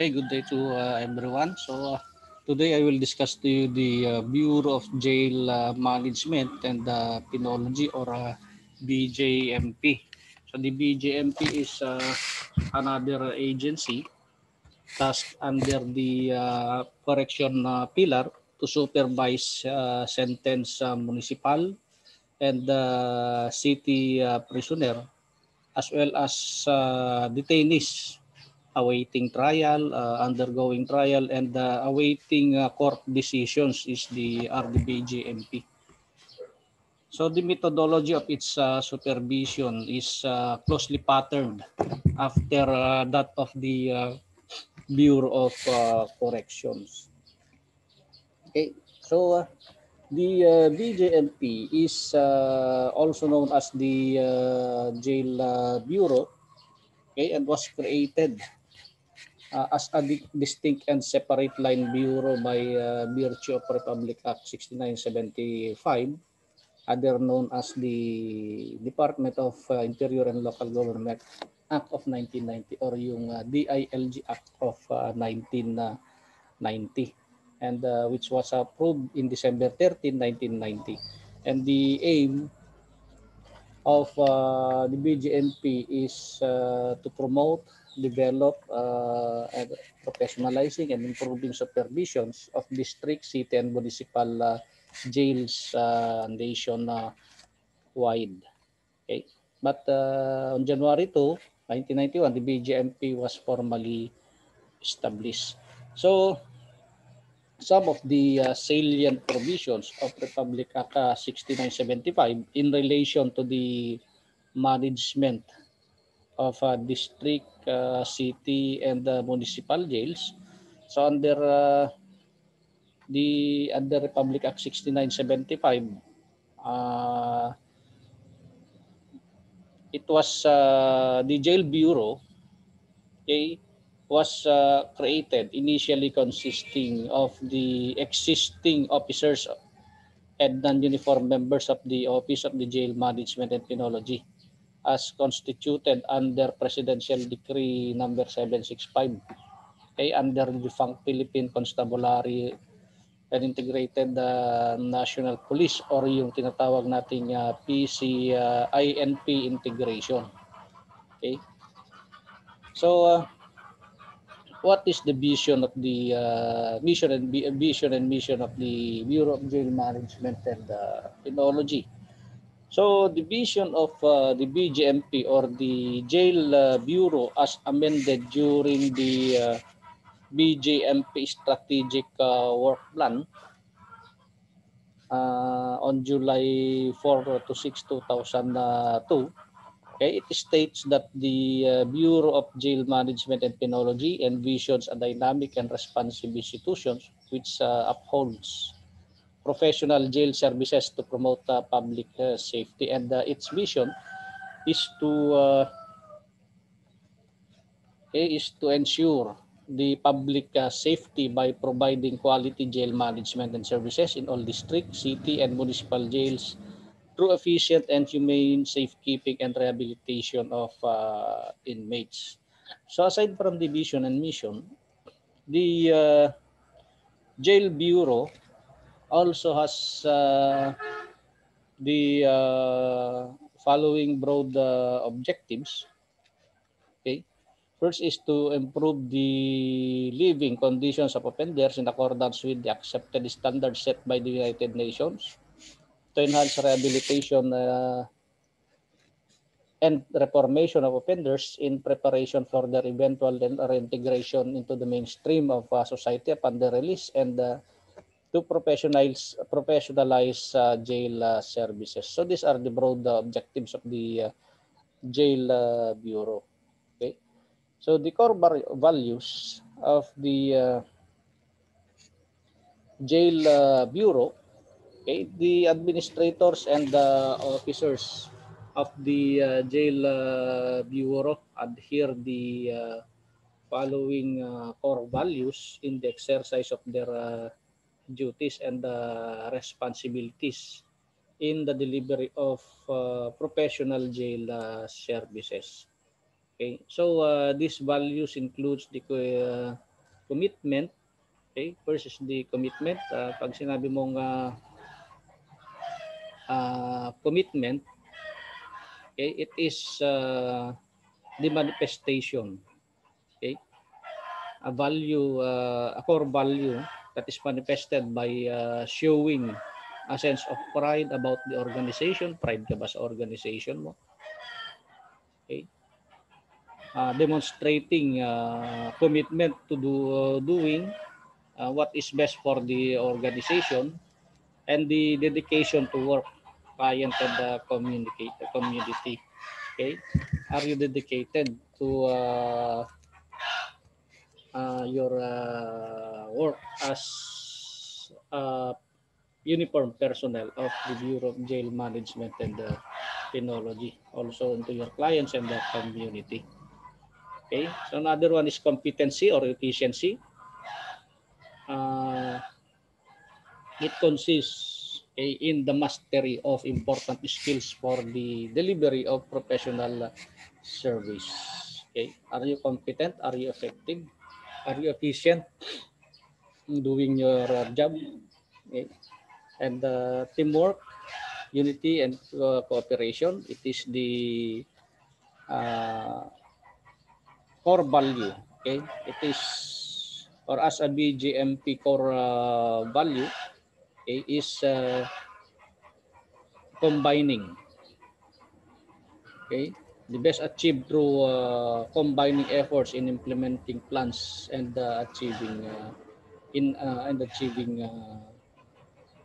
Okay, good day to everyone. So today I will discuss to you the Bureau of Jail Management and Penology, or BJMP. So the BJMP is another agency tasked under the correction pillar to supervise sentence municipal and city prisoner, as well as detainees awaiting trial, undergoing trial, and awaiting court decisions is the RDBJMP. So the methodology of its supervision is closely patterned after that of the Bureau of Corrections. Okay, so the BJMP is also known as the Jail Bureau, okay, and was created as a distinct and separate line bureau by virtue of Republic Act 6975, other known as the Department of Interior and Local Government Act of 1990, or yung DILG Act of 1990, and which was approved in December 13, 1990. And the aim of the BGMP is to promote, develop, and professionalizing and improving supervisions of district, city, and municipal jails nation-wide. Okay. But on January 2, 1991, the BGMP was formally established. So some of the salient provisions of Republic Act 6975 in relation to the management of district, city, and municipal jails. So under Republic Act 6975, it was the Jail Bureau, okay, was created initially consisting of the existing officers and non-uniform members of the Office of the Jail Management and Penology, as constituted under Presidential Decree number 765, okay, under the defunct Philippine Constabulary and Integrated National Police, or yung tinatawag nating PCINP integration. Okay. So what is the vision of the mission of the Bureau of Jail Management and Penology? So the vision of the BGMP, or the Jail Bureau, as amended during the BJMP Strategic Work Plan on July 4 to 6, 2002, okay, it states that the Bureau of Jail Management and Penology envisions a dynamic and responsive institutions which upholds professional jail services to promote public safety, and its mission is to ensure the public safety by providing quality jail management and services in all district, city, and municipal jails through efficient and humane safekeeping and rehabilitation of inmates. So aside from the vision and mission, the Jail Bureau also has the following broad objectives. Okay. First is to improve the living conditions of offenders in accordance with the accepted standards set by the United Nations, to enhance rehabilitation and reformation of offenders in preparation for their eventual reintegration into the mainstream of society upon their release, and to professionalize jail services. So these are the broad objectives of the Jail Bureau. Okay. So the core values of the Jail Bureau, okay, the administrators and the officers of the Jail Bureau adhere the following core values in the exercise of their duties and responsibilities in the delivery of professional jail services. Okay, so these values includes the commitment. Okay, first is the commitment. Pag sinabi mong commitment, okay, it is the manifestation, okay, a value, a core value that is manifested by showing a sense of pride about the organization. Pride ka ba sa organization mo? Okay. Demonstrating commitment to doing what is best for the organization, and the dedication to work, client, and the community. Okay, are you dedicated to your work as uniform personnel of the Bureau of Jail Management and Penology, also to your clients and the community? Okay, so another one is competency or efficiency. It consists in the mastery of important skills for the delivery of professional service. Okay, are you competent? Are you effective? Are you efficient in doing your job? Okay. And teamwork, unity, and cooperation. It is the core value. Okay, it is, or as a BJMP core value, is combining. Okay, the best achieved through combining efforts in implementing plans and achieving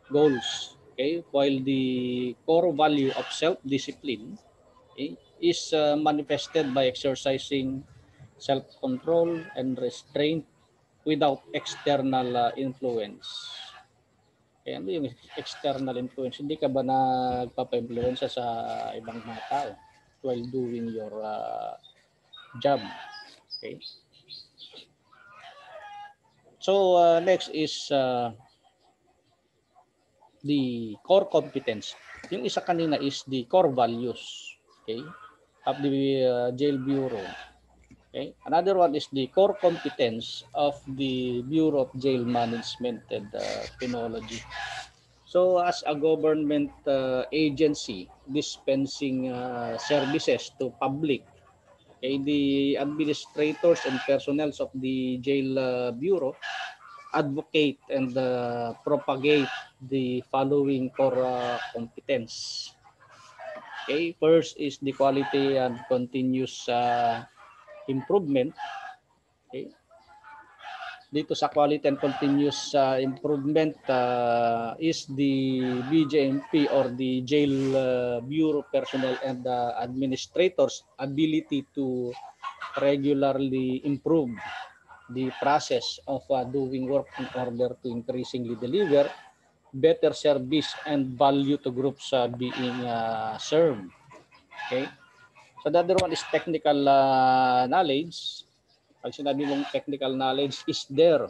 goals. Okay, while the core value of self-discipline, okay, is manifested by exercising self-control and restraint without external influence. Kaya ano yung external influence? Hindi ka ba nagpapa-influence sa ibang mga tao while doing your job? Okay. So next is the core competence. Yung isa kanina is the core values, okay, of the Jail Bureau. Okay. Another one is the core competence of the Bureau of Jail Management and Penology. So as a government agency dispensing services to public, okay, the administrators and personnel of the Jail Bureau advocate and propagate the following core competence. Okay, first is the quality and continuous improvement. Okay. Dito sa quality and continuous improvement is the BJMP or the Jail Bureau personnel and administrators' ability to regularly improve the process of doing work in order to increasingly deliver better service and value to groups being served. Okay. So the other one is technical knowledge. Pag sinabi mong technical knowledge, is there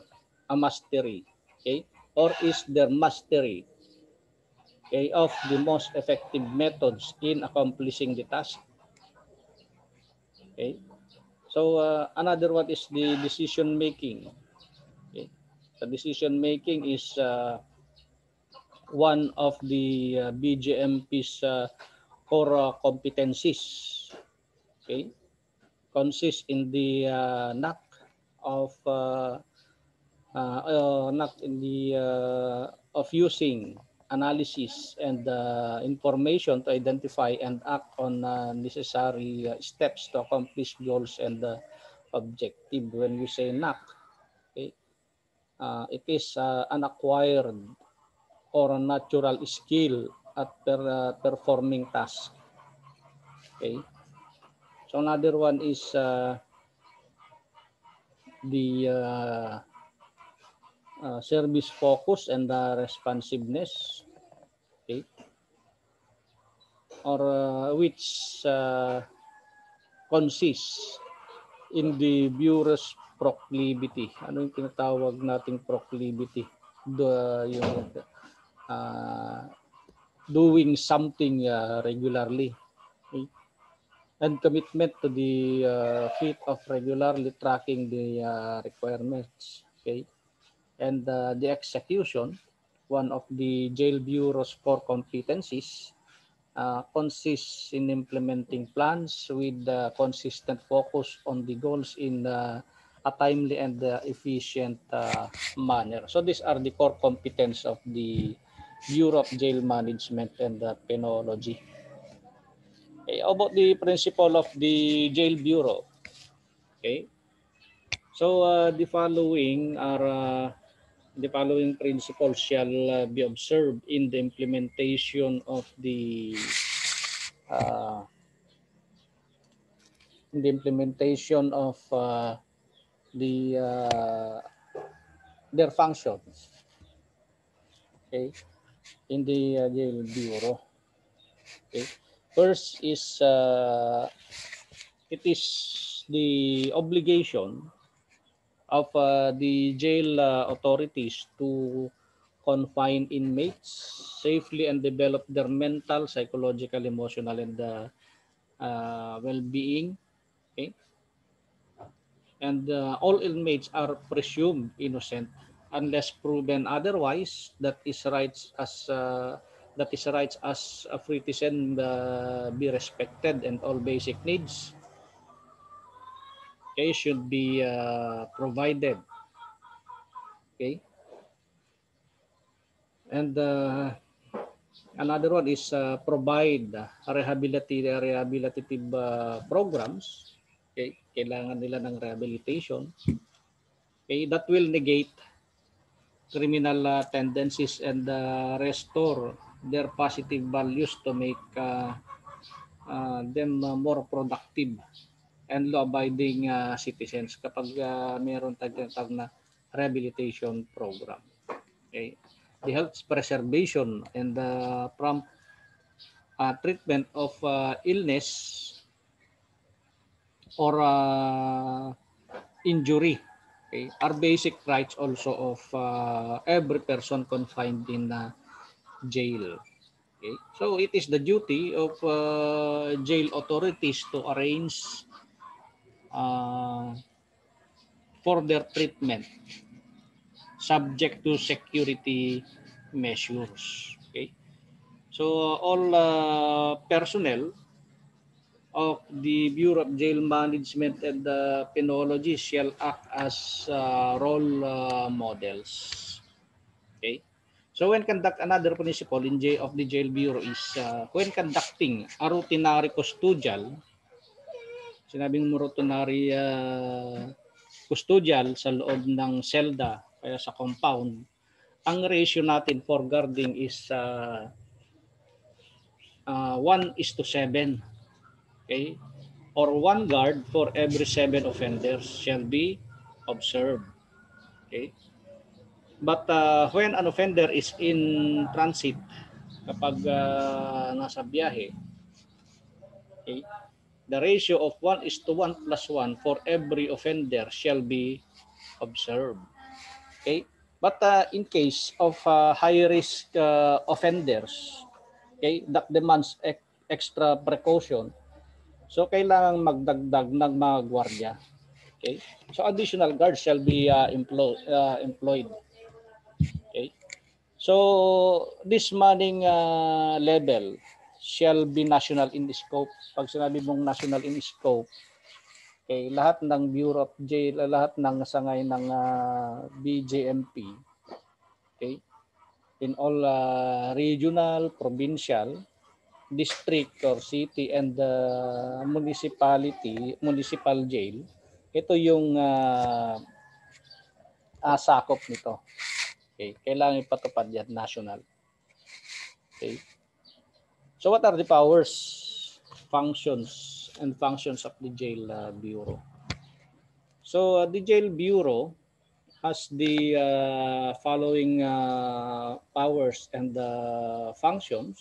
a mastery, okay, or is there mastery, okay, of the most effective methods in accomplishing the task? Okay. So another one is the decision making. Okay. The decision making is one of the BJMP's core competencies. Okay. Consists in the knack of of using analysis and information to identify and act on necessary steps to accomplish goals and objective. When we say knack, okay, it is an acquired or a natural skill at performing task. Okay. So another one is the service focus and responsiveness, okay, or which consists in the Bureau's proclivity. Ano yung tinatawag nating proclivity? Doing something regularly, okay? And commitment to the feat of regularly tracking the requirements. Okay, and the execution, one of the Jail Bureau's core competencies, consists in implementing plans with consistent focus on the goals in a timely and efficient manner. So these are the core competence of the Bureau of Jail Management and Penology. Okay, about the principle of the Jail Bureau. Okay, so the following principles shall be observed in the implementation of uh, the their functions, okay, in the jail bureau. Okay, first is it is the obligation of the jail authorities to confine inmates safely and develop their mental, psychological, emotional, and well-being. Okay, and all inmates are presumed innocent unless proven otherwise. That is rights as a citizen be respected, and all basic needs, okay, should be provided. Okay, and another one is provide rehabilitative programs. Okay, kailangan nila ng rehabilitation. Okay, that will negate criminal tendencies and restore their positive values to make them more productive and law-abiding citizens kapag meron tayong na rehabilitation program. Okay. The health preservation and the prompt treatment of illness or injury, okay, are basic rights also of every person confined in jail. Okay, so it is the duty of jail authorities to arrange uh, for their treatment subject to security measures. Okay, so all personnel of the Bureau of Jail Management and Penology shall act as role models. Okay. So when conduct another principle in of the Jail Bureau is when conducting a routinary custodial, sinabing mo routinary custodial sa loob ng selda kaya sa compound, ang ratio natin for guarding is 1:7. Okay? Or 1 guard for every 7 offenders shall be observed. Okay? But when an offender is in transit, kapag nasa biyahe, okay, the ratio of 1:1 plus 1 for every offender shall be observed. Okay? But in case of high-risk offenders, okay, that demands extra precaution. So, kailangan magdagdag ng mga gwardiya. Okay? So, additional guards shall be employed. Okay? So, this manning level shall be national in scope. Pag sinabi mong national in scope, okay, lahat ng Bureau of Jail, lahat ng sangay ng BJMP, okay, in all regional, provincial, district or city and municipal jail, ito yung sakop nito. Okay, kailangan ipatupad yan national. Okay. So what are the powers, functions of the Jail Bureau? So the Jail Bureau has the following powers and functions,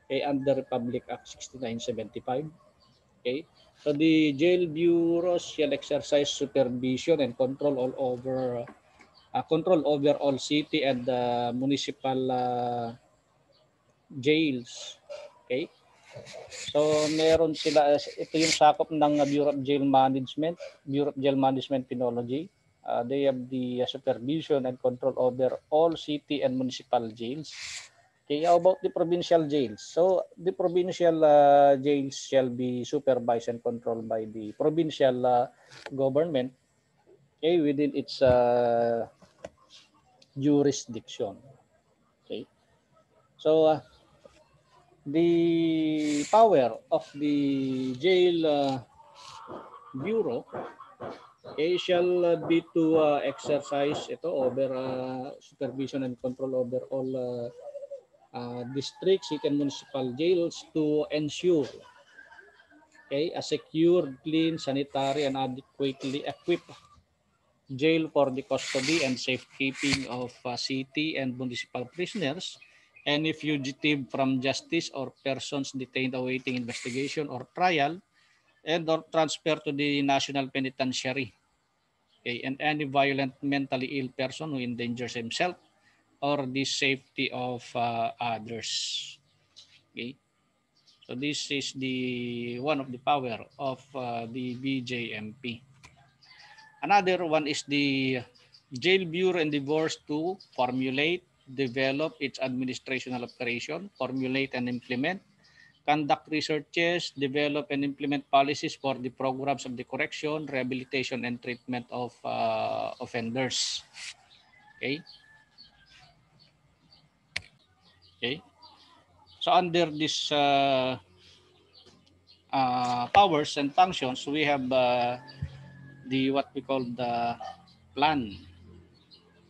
okay, under Republic Act 6975. Okay, so the Jail Bureau shall exercise supervision and control over all city and municipal jails. Okay, so meron sila, ito yung sakop ng Bureau of Jail Management, Penology. They have the supervision and control over all city and municipal jails. Okay, how about the provincial jails? So the provincial jails shall be supervised and controlled by the provincial government, okay, within its jurisdiction. Okay, so the power of the jail bureau, okay, shall be to exercise ito over supervision and control over all district, city, and municipal jails to ensure, okay, a secure, clean, sanitary, and adequately equipped jail for the custody and safekeeping of city and municipal prisoners, any fugitive from justice or persons detained awaiting investigation or trial, and or transfer to the national penitentiary. Okay, and any violent mentally ill person who endangers himself or the safety of others. Okay, so this is the one of the power of the BJMP. Another one is the Jail Bureau endeavors to formulate, develop its administrational operation, formulate and implement, conduct researches, develop and implement policies for the programs of the correction, rehabilitation, and treatment of offenders. Okay. Okay. So under this powers and functions, we have the what we call the plan.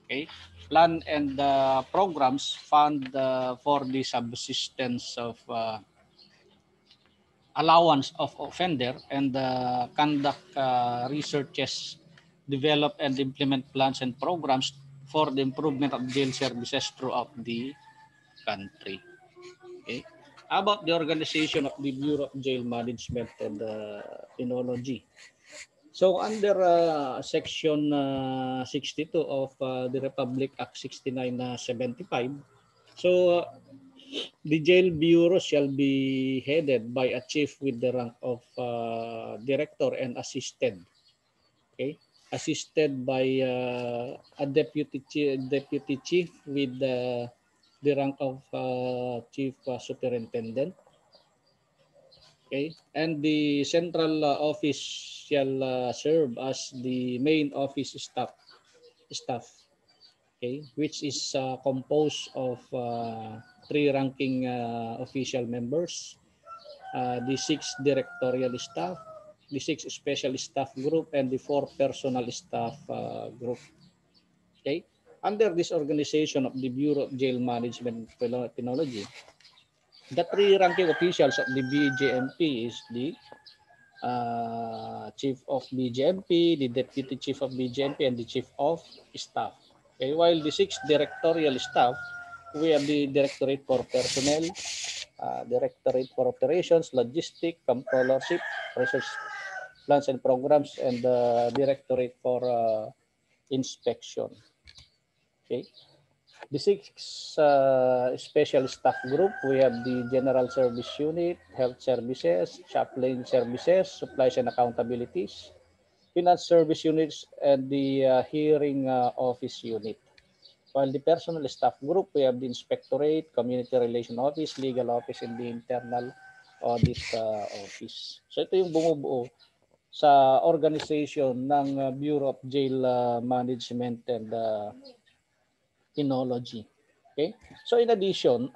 Okay, plan and programs fund for the subsistence of allowance of offender and conduct researches, develop and implement plans and programs for the improvement of jail services throughout the country. Okay. How about the organization of the Bureau of Jail Management and Penology? So under Section 62 of the Republic Act 6975, so the Jail Bureau shall be headed by a chief with the rank of director and assisted, okay, assisted by a deputy chief with the rank of chief superintendent. Okay, and the central office shall serve as the main office staff. Okay, which is composed of three ranking official members, the 6 directorial staff, the 6 special staff group, and the 4 personal staff group. Okay, under this organization of the Bureau of Jail Management and Penology, the 3 ranking officials of the BJMP is the chief of BJMP, the deputy chief of BJMP, and the chief of staff. Okay, while the 6 directorial staff, we have the Directorate for Personnel, Directorate for Operations, Logistics, Controllership, Research Plans and Programs, and the Directorate for Inspection. Okay. The 6 special staff group, we have the General Service Unit, Health Services, Chaplain Services, Supplies and Accountabilities, Finance Service Units, and the Hearing Office Unit. While the Personal Staff Group, we have the Inspectorate, Community Relation Office, Legal Office, and the Internal Audit Office. So ito yung bumubuo sa organization ng Bureau of Jail Management and Penology. Okay? So in addition,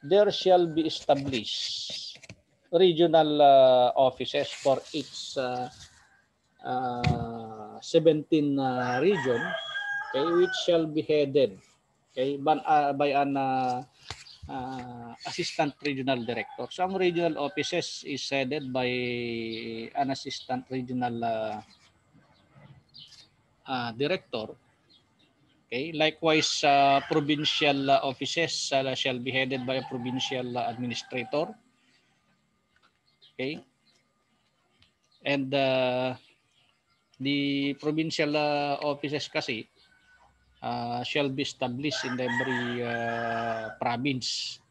there shall be established regional offices for each 17 region, okay, which shall be headed, okay, by an assistant regional director. Some regional offices is headed by an assistant regional director. Okay, likewise, provincial offices shall be headed by a provincial administrator. Okay, and the provincial offices kasi shall be established in every province.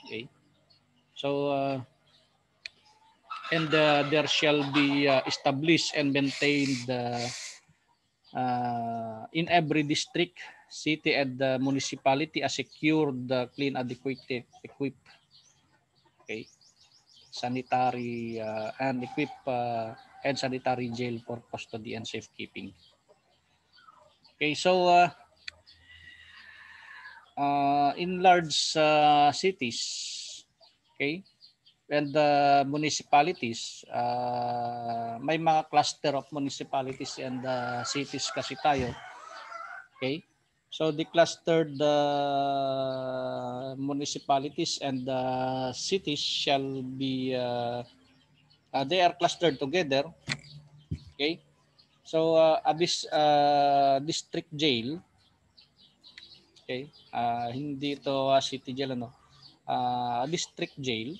Okay, so and there shall be established and maintained in every district, city, and municipality a secured, clean, adequate, equipped, okay, sanitary and equipped and sanitary jail for custody and safekeeping. Okay, so in large cities, okay, and the municipalities, may mga cluster of municipalities and cities kasi tayo. Okay, so the clustered municipalities and cities shall be they are clustered together. Okay, so district jail, okay, hindi ito city jail, ano, district jail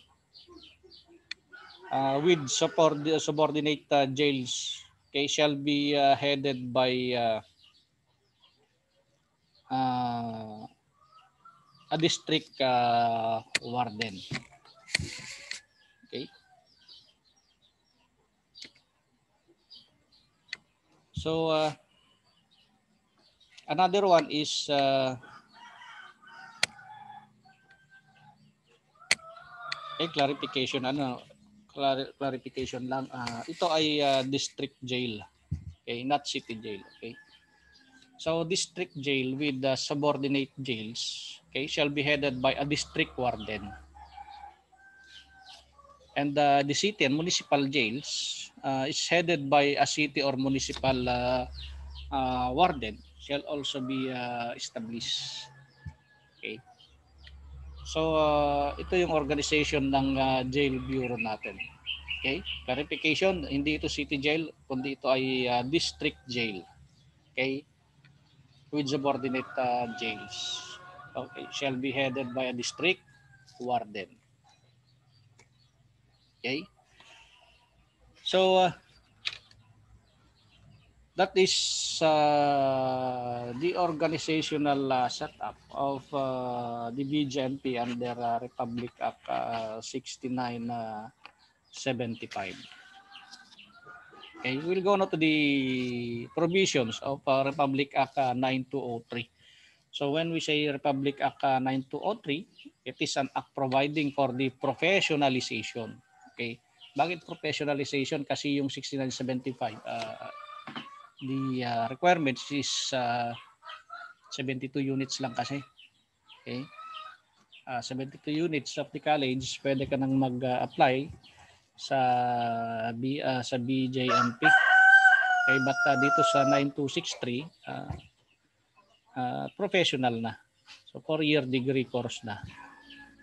with subordinate jails, okay, shall be headed by a district warden. Okay, so another one is clarification, clarification lang, ito ay district jail, okay, not city jail. Okay, so district jail with the subordinate jails, okay, shall be headed by a district warden, and the city and municipal jails is headed by a city or municipal warden, shall also be established. Okay, so ito yung organization ng jail bureau natin. Okay, clarification, hindi ito city jail, kundi ito ay district jail. Okay, with subordinate jails. Okay, shall be headed by a district warden. Okay, so that is the organizational setup of the BJMP under Republic Act 6975. Okay, we'll go now to the provisions of Republic Act 9203. So when we say Republic Act 9203, it is an act providing for the professionalization. Okay, bakit professionalization? Kasi yung 6975, the requirements is 72 units lang kasi. Okay, 72 units of the college, pwede ka nang mag-apply sa BJMP. Okay, but dito sa 9263, professional na. So 4-year degree course na.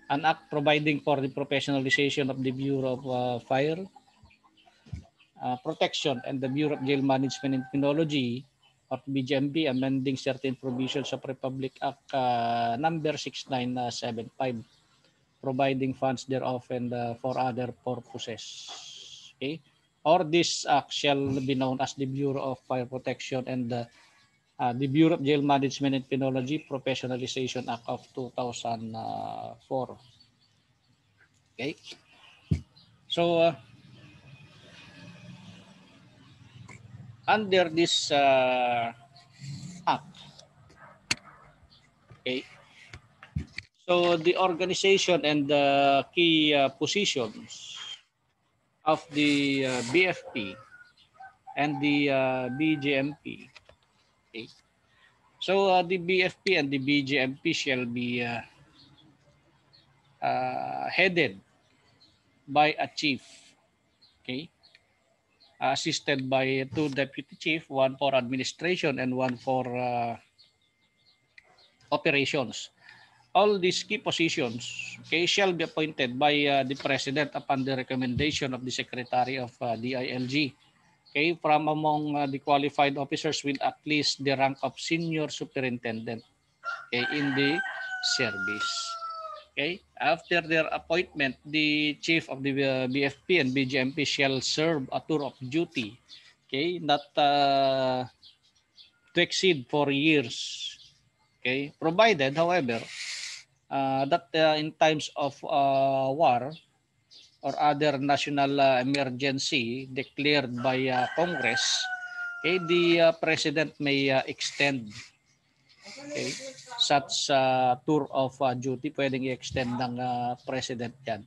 An act providing for the professionalization of the Bureau of Fire Protection and the Bureau of Jail Management and Penology of BJMP, amending certain provisions of Republic Act number 6975, providing funds thereof and for other purposes. Okay, or this act shall be known as the Bureau of Fire Protection and the Bureau of Jail Management and Penology Professionalization Act of 2004. Okay, so under this act, okay, so the organization and the key positions of the BFP and the BJMP. Okay, so the BFP and the BJMP shall be headed by a chief. Okay, assisted by 2 deputy chief, 1 for administration and 1 for operations. All these key positions, okay, shall be appointed by the president upon the recommendation of the secretary of DILG, okay, from among the qualified officers with at least the rank of senior superintendent, okay, in the service. Okay, after their appointment, the chief of the BFP and BJMP shall serve a tour of duty, okay, not to exceed 4 years. Okay, provided, however, that in times of war or other national emergency declared by Congress, okay, the President may extend, okay, such tour of duty. Pwedeng i-extend ng President yan.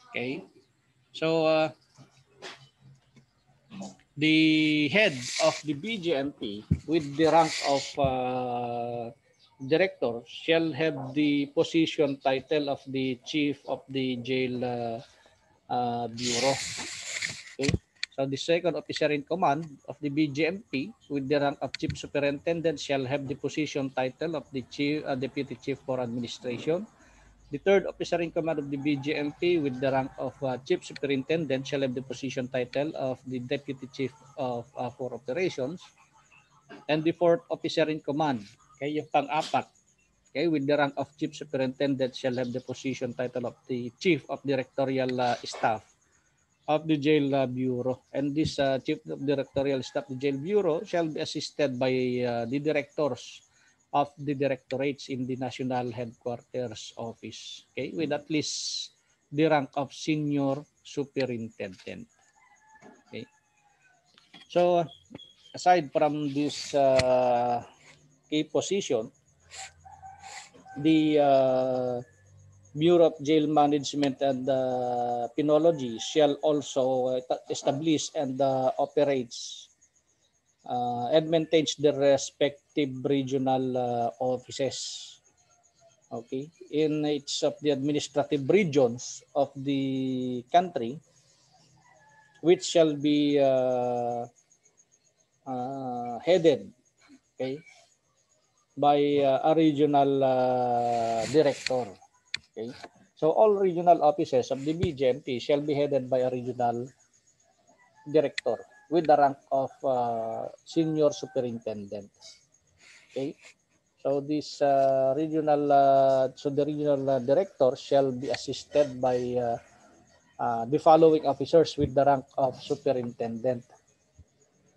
Okay? So, the head of the BJMP with the rank of director shall have the position title of the chief of the jail bureau. Okay. So the second officer in command of the BJMP with the rank of chief superintendent shall have the position title of the chief, deputy chief for administration. The third officer in command of the BJMP with the rank of chief superintendent shall have the position title of the deputy chief of for operations. And the fourth officer in command, okay, yung pang-apat, okay, with the rank of chief superintendent shall have the position title of the chief of directorial staff of the jail bureau. And this chief of directorial staff of the jail bureau shall be assisted by the directors of the directorates in the national headquarters office, okay, with at least the rank of senior superintendent. Okay. So aside from this key position, the Bureau of Jail Management and Penology shall also establish and operates and maintains the respective regional offices, okay, in each of the administrative regions of the country, which shall be headed, okay, by a regional director. Okay. So all regional offices of the BJMP shall be headed by a regional director with the rank of senior superintendent. Okay. So this regional, the regional director shall be assisted by the following officers with the rank of superintendent.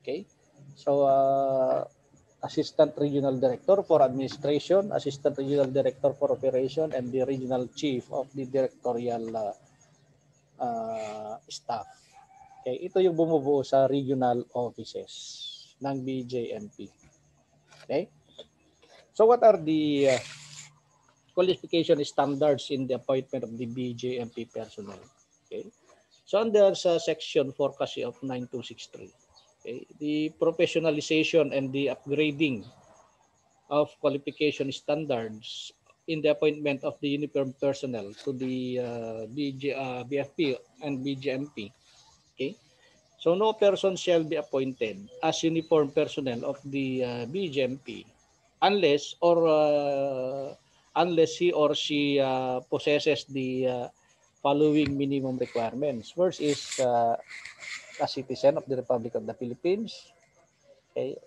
Okay. So Assistant Regional Director for Administration, Assistant Regional Director for Operation, and the Regional Chief of the Directorial Staff. Okay, ito yung bumubuo sa regional offices ng BJMP. Okay? So what are the qualification standards in the appointment of the BJMP personnel? Okay? So under sa section 4 kasi of 9263, okay, the professionalization and the upgrading of qualification standards in the appointment of the uniformed personnel to the BFP and BJMP. Okay, so no person shall be appointed as uniformed personnel of the BJMP unless he or she possesses the following minimum requirements. First is a citizen of the Republic of the Philippines. Okay.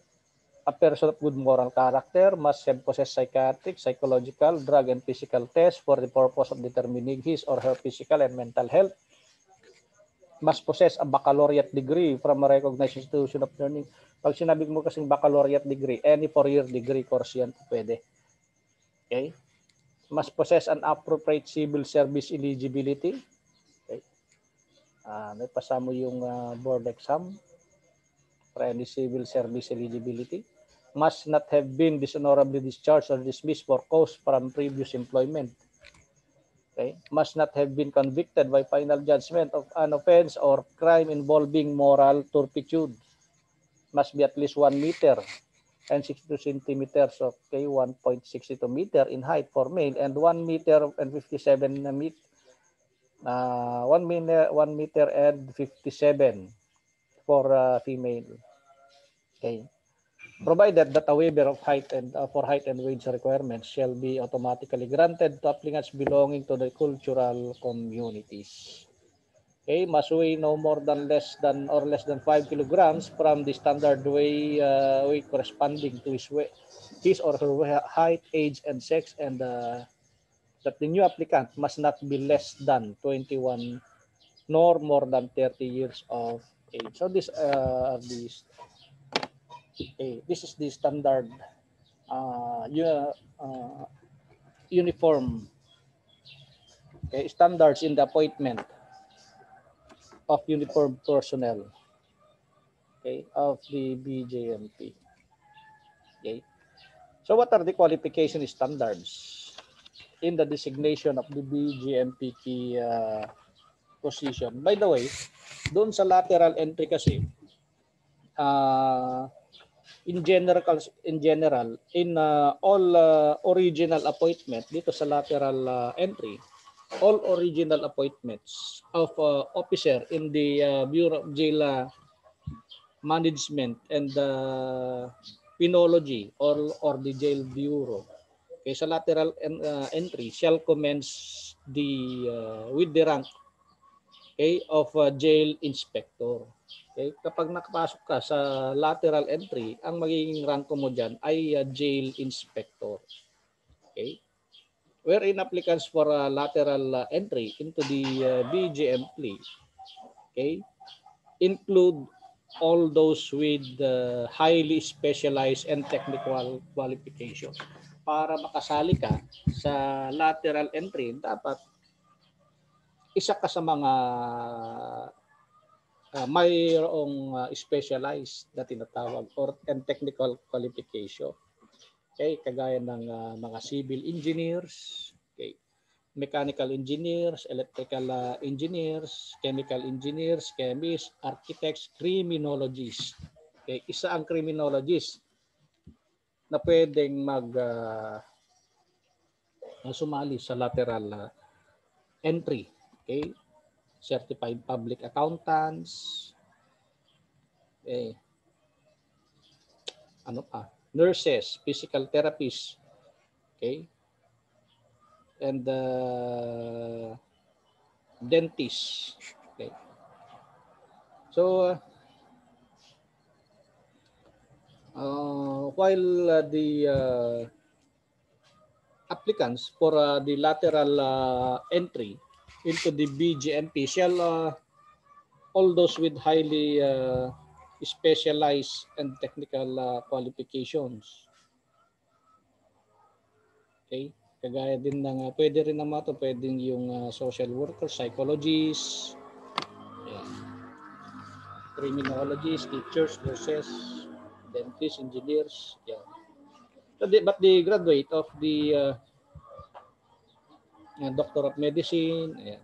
A person of good moral character must have possessed psychiatric, psychological, drug, and physical tests for the purpose of determining his or her physical and mental health. Must possess a baccalaureate degree from a recognized institution of learning. Pag sinabi mo kasing baccalaureate degree, any 4-year degree course yan, pwede. Okay? Must possess an appropriate civil service eligibility. Okay? May pasamo yung board exam for any civil service eligibility. Must not have been dishonorably discharged or dismissed for cause from previous employment. Okay. Must not have been convicted by final judgment of an offense or crime involving moral turpitude. Must be at least 1 meter and 62 centimeters, okay, 1.62 meter in height for male and 1 meter and 57 meter. 1 meter and 57 for female. Okay. Provided that a waiver of height and for height and weight requirements shall be automatically granted to applicants belonging to the cultural communities. Okay, must weigh no more than less than 5 kilograms from the standard weight corresponding to his or her height, age, and sex, and that the new applicant must not be less than 21 nor more than 30 years of age. So this is the standard uniform standards in the appointment of uniformed personnel, okay, of the BJMP. Okay. So what are the qualification standards in the designation of the BJMP key position? By the way, doon sa lateral entry kasi, in all original appointment dito sa lateral entry, all original appointments of officer in the Bureau of Jail Management and Penology or the Jail Bureau, okay, sa lateral entry shall commence with the rank, okay, of jail inspector. Okay, kapag nakapasok ka sa lateral entry, ang magiging ranko mo dyan ay jail inspector. Okay, wherein applicants for lateral entry into the BJMP, okay, include all those with highly specialized and technical qualifications. Para makasali ka sa lateral entry, dapat isa ka sa mga mayroong specialized na tinatawag and technical qualification. Okay, kagaya ng mga civil engineers, okay, mechanical engineers, electrical engineers, chemical engineers, chemists, architects, criminologists. Okay, isa ang criminologist na pwedeng sumali sa lateral entry. Okay, certified public accountants, okay, ano pa, nurses, physical therapists, okay, and dentists. Okay, so while the applicants for the lateral entry into the BJMP shall all those with highly specialized and technical qualifications. Okay, kagaya din ng pwede rin naman ito, pwedeng yung social worker, psychologists, yeah, criminologists, teachers, nurses, dentists, engineers, yeah. So but the graduate of the Doctor of Medicine, ayan,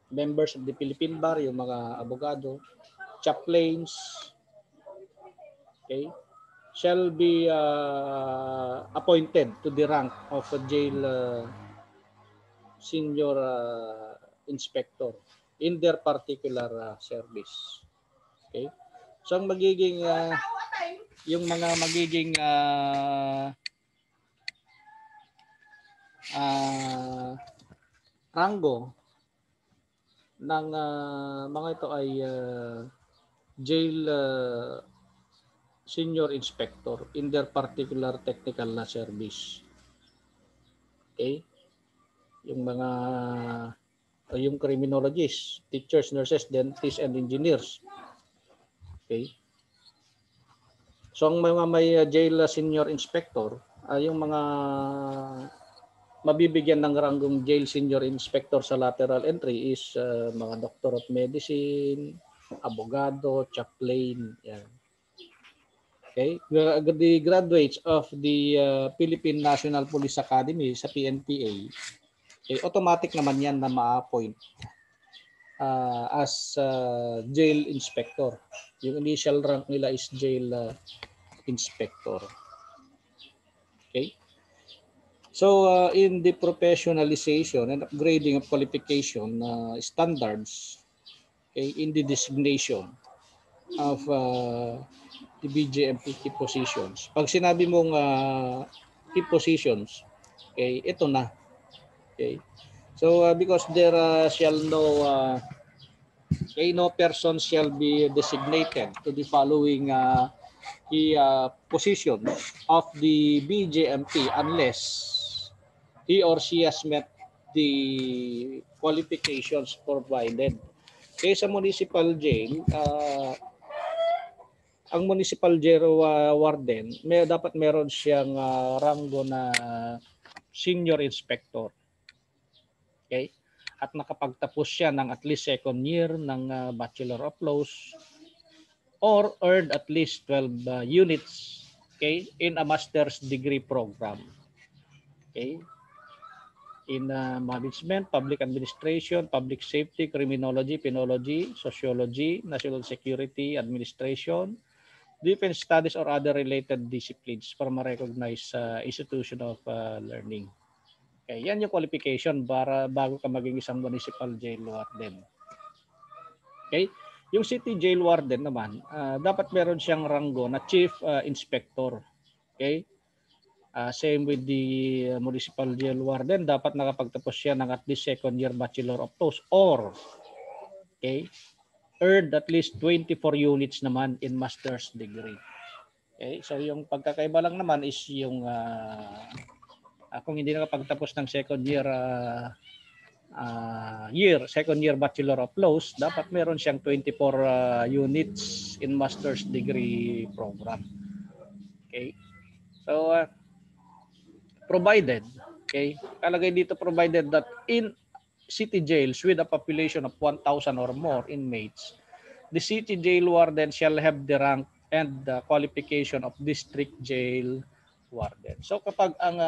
members of the Philippine Bar, yung mga abogado, chaplains, okay, shall be appointed to the rank of a jail senior inspector in their particular service. Okay, so ang magiging yung mga magiging rango ng mga ito ay jail senior inspector in their particular technical service. Okay, yung mga yung criminologists, teachers, nurses, dentists, and engineers. Okay, so ang mga may jail senior inspector ay yung mga mabibigyan ng ranggong jail senior inspector sa lateral entry is mga Doctor of Medicine, abogado, chaplain, yan. Okay, the graduates of the Philippine National Police Academy sa PNPA, okay, automatic naman yan na ma-appoint as jail inspector. Yung initial rank nila is jail inspector. Okay. So in the professionalization and upgrading of qualification standards, okay, in the designation of the BJMP key positions. Pag sinabi mong key positions, okay, ito na. Okay. So because there shall no person shall be designated to the following key positions of the BJMP unless he or she has met the qualifications provided. Kaya sa municipal jail, ang municipal jail warden, dapat meron siyang ranggo na senior inspector. Okay? at nakapagtapos siya ng at least second year ng Bachelor of Laws or earned at least 12 units, okay, in a master's degree program. Okay? In management, public administration, public safety, criminology, penology, sociology, national security, administration, defense studies, or other related disciplines from a recognized institution of learning. Okay, yan yung qualification para bago ka maging isang municipal jail warden. Okay? Yung city jail warden naman, dapat meron siyang ranggo na chief inspector. Okay? Same with the municipal jail warden, dapat nakapagtapos siya ng at least second year Bachelor of Laws or okay, earned at least 24 units naman in master's degree. Okay? So yung pagkakaiba lang naman is yung kung hindi nakapagtapos ng second year second year Bachelor of Laws, dapat meron siyang 24 units in master's degree program. Okay? So provided, okay, kalagay dito provided that in city jails with a population of 1,000 or more inmates, the city jail warden shall have the rank and the qualification of district jail warden. So kapag ang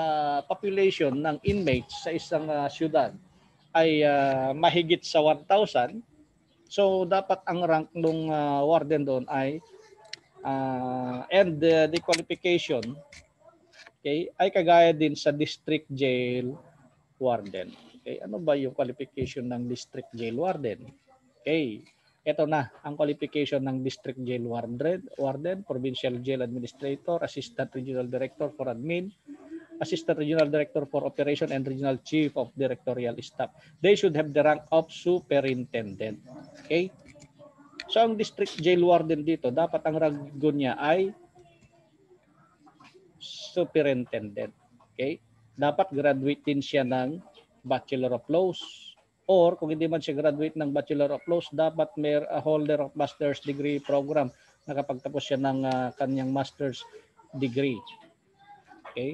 population ng inmates sa isang syudad ay mahigit sa 1,000, so dapat ang rank ng warden doon ay and the qualification, okay, ay kagaya din sa district jail warden. Okay, ano ba yung qualification ng district jail warden? Okay, ito na ang qualification ng district jail warden, provincial jail administrator, assistant regional director for admin, assistant regional director for operation, and regional chief of directorial staff. They should have the rank of superintendent. Okay? So ang district jail warden dito, dapat ang rango niya ay superintendent. Okay? Dapat graduate din siya ng Bachelor of Laws. Or kung hindi man siya graduate ng Bachelor of Laws, dapat may holder of master's degree program. Nakapagtapos siya ng kanyang master's degree. Okay?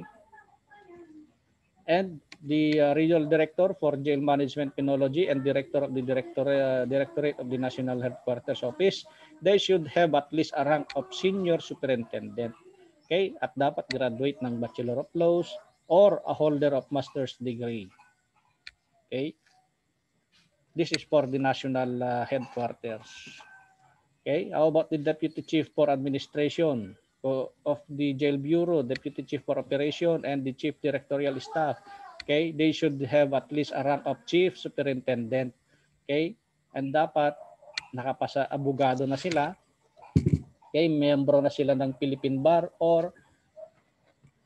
And the regional director for jail management penology and director of the directorate of the National Headquarters Office, they should have at least a rank of senior superintendent. Okay? At dapat graduate ng Bachelor of Laws or a holder of master's degree. Okay? This is for the national headquarters. Okay? How about the deputy chief for administration of the jail bureau, deputy chief for operation, and the chief directorial staff? Okay? They should have at least a rank of chief superintendent. Okay? And dapat nakapasa abogado na sila. Okay? Membro na sila ng Philippine Bar or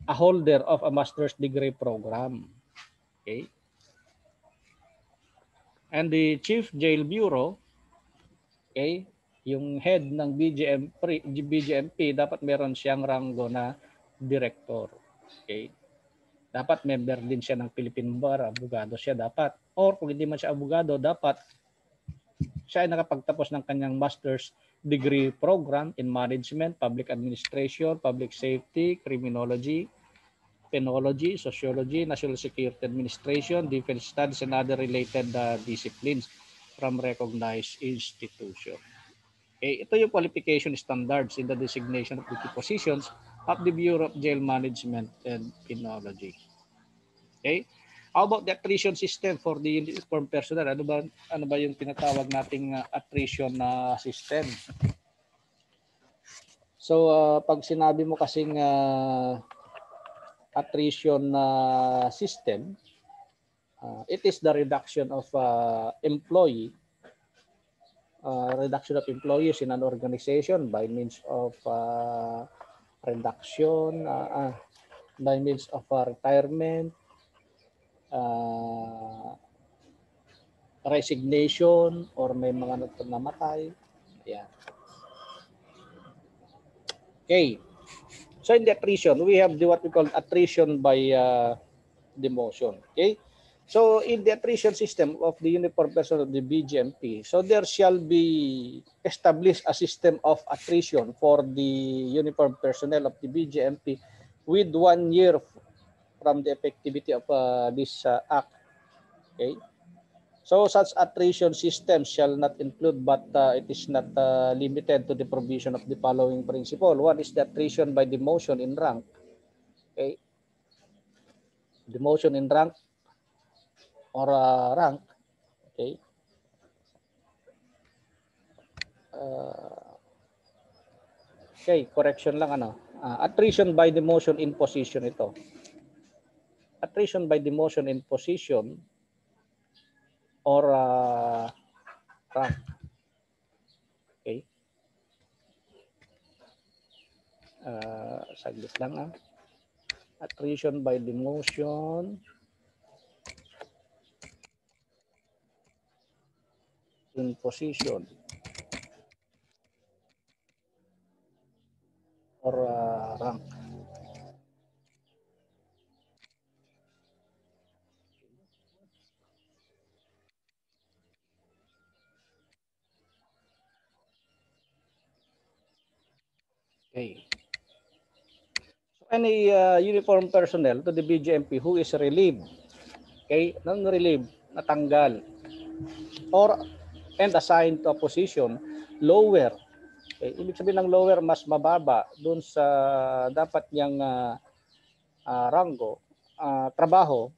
a holder of a master's degree program. Okay? And the Chief Jail Bureau, okay, yung head ng BJMP, dapat meron siyang ranggo na director. Okay? Dapat member din siya ng Philippine Bar, abogado siya dapat. Or kung hindi man siya abogado, dapat siya ay nakapagtapos ng kanyang master's degree program in management, public administration, public safety, criminology, penology, sociology, national security administration, defense studies, and other related disciplines from recognized institution. Okay, ito yung qualification standards in the designation of the positions of the Bureau of Jail Management and Penology. Okay, how about the attrition system for the uniformed personnel? Ano ba yung tinatawag nating attrition system? So pag sinabi mo kasing attrition system, it is the reduction of employees in an organization by means of reduction, by means of retirement, resignation, or may mga namatay. Yeah. Okay. So in the attrition, we have what we call attrition by demotion. Okay. So in the attrition system of the uniformed personnel of the BJMP, so there shall be established a system of attrition for the uniformed personnel of the BJMP with 1 year from the effectivity of this act. Okay. So such attrition system shall not include, but it is not limited to the provision of the following principle. One is the attrition by demotion in rank. Okay, demotion in rank or rank. Okay. Okay, correction lang ano. Attrition by demotion in position ito. Attrition by demotion in position or rank. Okay. Saglit lang Attrition by demotion in position or rank. Okay. So any uniform personnel to the BGMP who is relieved, okay, non-relieved, natanggal, or and assigned to a position lower. Okay, ibig sabihin ng lower, mas mababa dun sa dapat niyang ranggo, trabaho,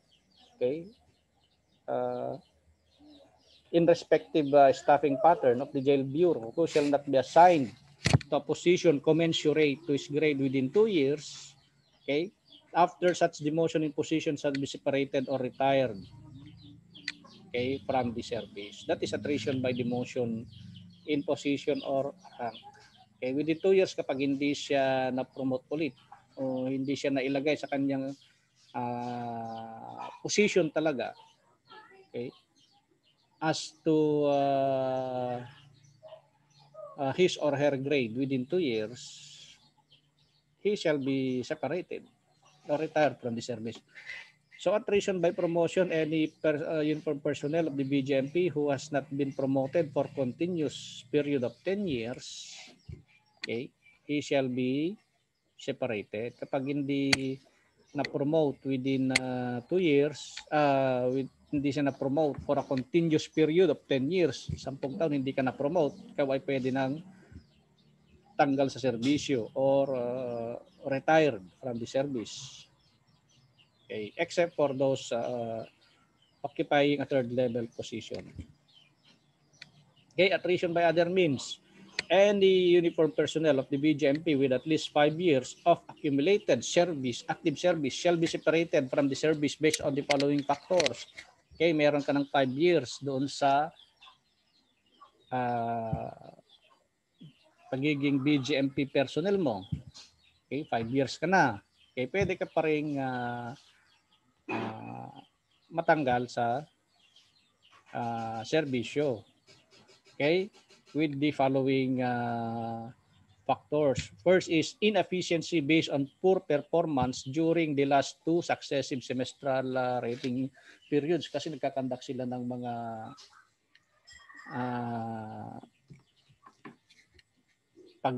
okay, in respective staffing pattern of the jail bureau, who shall not be assigned to a position commensurate to his grade within 2 years, okay, after such demotion in position shall be separated or retired, okay, from the service. That is attrition by demotion in position or rank. Okay, within 2 years kapag hindi siya na-promote ulit o hindi siya nailagay sa kanyang position talaga, okay, as to his or her grade within 2 years, he shall be separated or retired from the service. So attrition by promotion, any uniform personnel of the BGMP who has not been promoted for continuous period of 10 years, okay, he shall be separated. Kapag hindi na-promote within 2 years, hindi siya na-promote for a continuous period of 10 years, 10 taon hindi ka na-promote, ikaw ay pwede nang tanggal sa serbisyo or retired from the service. Okay, except for those occupying a third level position. Okay, attrition by other means. Any uniform personnel of the BGMP with at least 5 years of accumulated service, active service, shall be separated from the service based on the following factors. Okay, meron ka ng 5 years doon sa pagiging BGMP personnel mo. Okay, 5 years ka na. Okay, pwede ka pa rin matanggal sa serbisyo. Okay, with the following factors. First is inefficiency based on poor performance during the last 2 successive semestral rating periods, kasi nagkakandak sila ng mga pag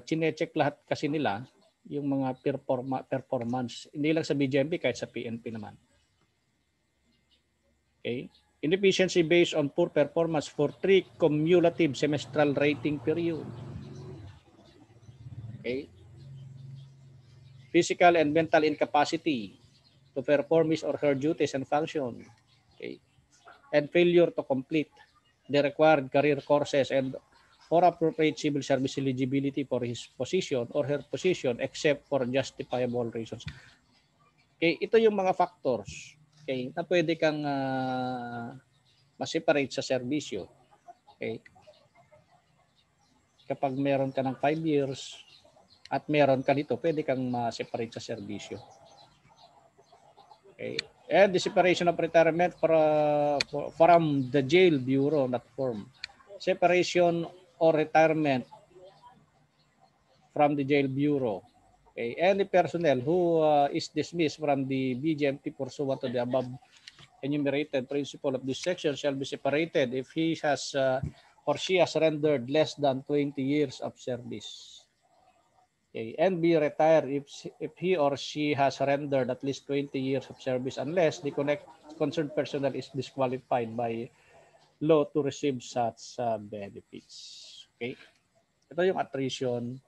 chine-check lahat kasi nila yung mga performance, hindi lang sa BGMP, kahit sa PNP naman. Okay, inefficiency based on poor performance for 3 cumulative semestral rating period. Okay, physical and mental incapacity to perform his or her duties and function. Okay, and failure to complete the required career courses and or appropriate civil service eligibility for his position or her position except for justifiable reasons. Okay, ito yung mga factors, okay, na pwede kang ma-separate sa serbisyo. Okay, kapag meron ka ng 5 years at meron ka dito, pwede kang ma-separate sa serbisyo. Okay, and the separation of retirement from the jail bureau not form. Separation or retirement from the jail bureau. Okay, any personnel who is dismissed from the BGMP pursuant to the above enumerated principle of this section shall be separated if he has or she has rendered less than 20 years of service. Okay, and be retired if he or she has rendered at least 20 years of service unless the concerned personnel is disqualified by law to receive such benefits. Okay? Ito yung attrition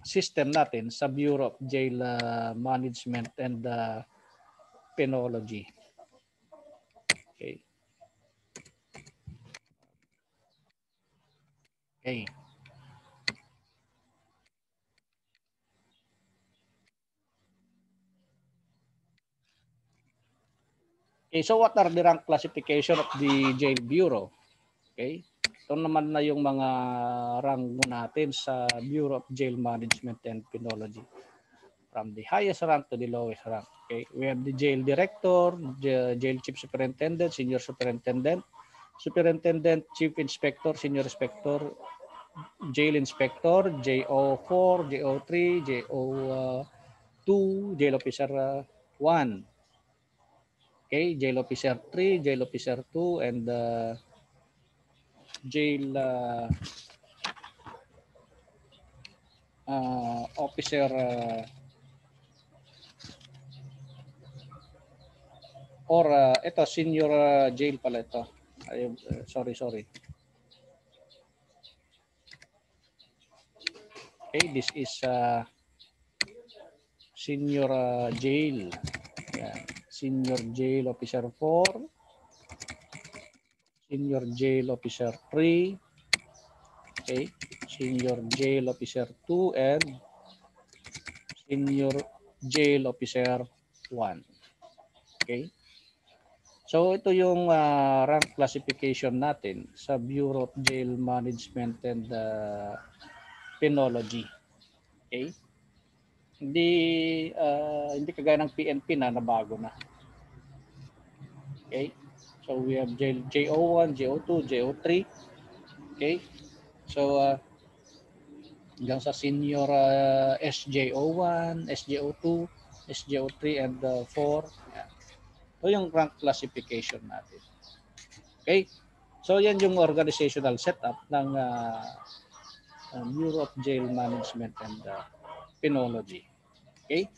system natin sa Bureau of Jail Management and Penology. Okay. Okay. Okay, so what are the rank classification of the Jail Bureau? Okay. Ito naman na yung mga rank natin sa Bureau of Jail Management and Penology. From the highest rank to the lowest rank. Okay. We have the jail director, the jail chief superintendent, senior superintendent, superintendent, chief inspector, senior inspector, jail inspector, JO4, JO3, JO2, jail officer 1. Okay, jail officer 3, jail officer 2, and jail officer or ito senior jail pala ito. Sorry. Okay, this is senior jail. Yan. Senior jail officer 4, senior jail officer 3, okay, senior jail officer 2, and senior jail officer 1. Okay. So ito yung rank classification natin sa Bureau of Jail Management and Penology. Okay? Hindi kagaya ng PNP na nabago na. Okay? So we have JO1, JO2, JO3. Okay? So hanggang sa senior SJO1, SJO2, SJO3 and 4. Yan. Ito yung rank classification natin. Okay? So yan yung organizational setup ng Bureau of Jail Management and Penology. Okay?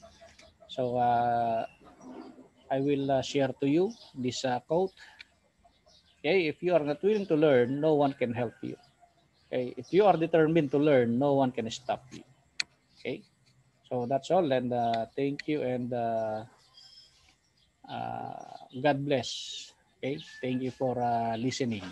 So I will share to you this quote. Okay? If you are not willing to learn, no one can help you. Okay? If you are determined to learn, no one can stop you. Okay? So that's all, and thank you, and God bless. Okay? Thank you for listening.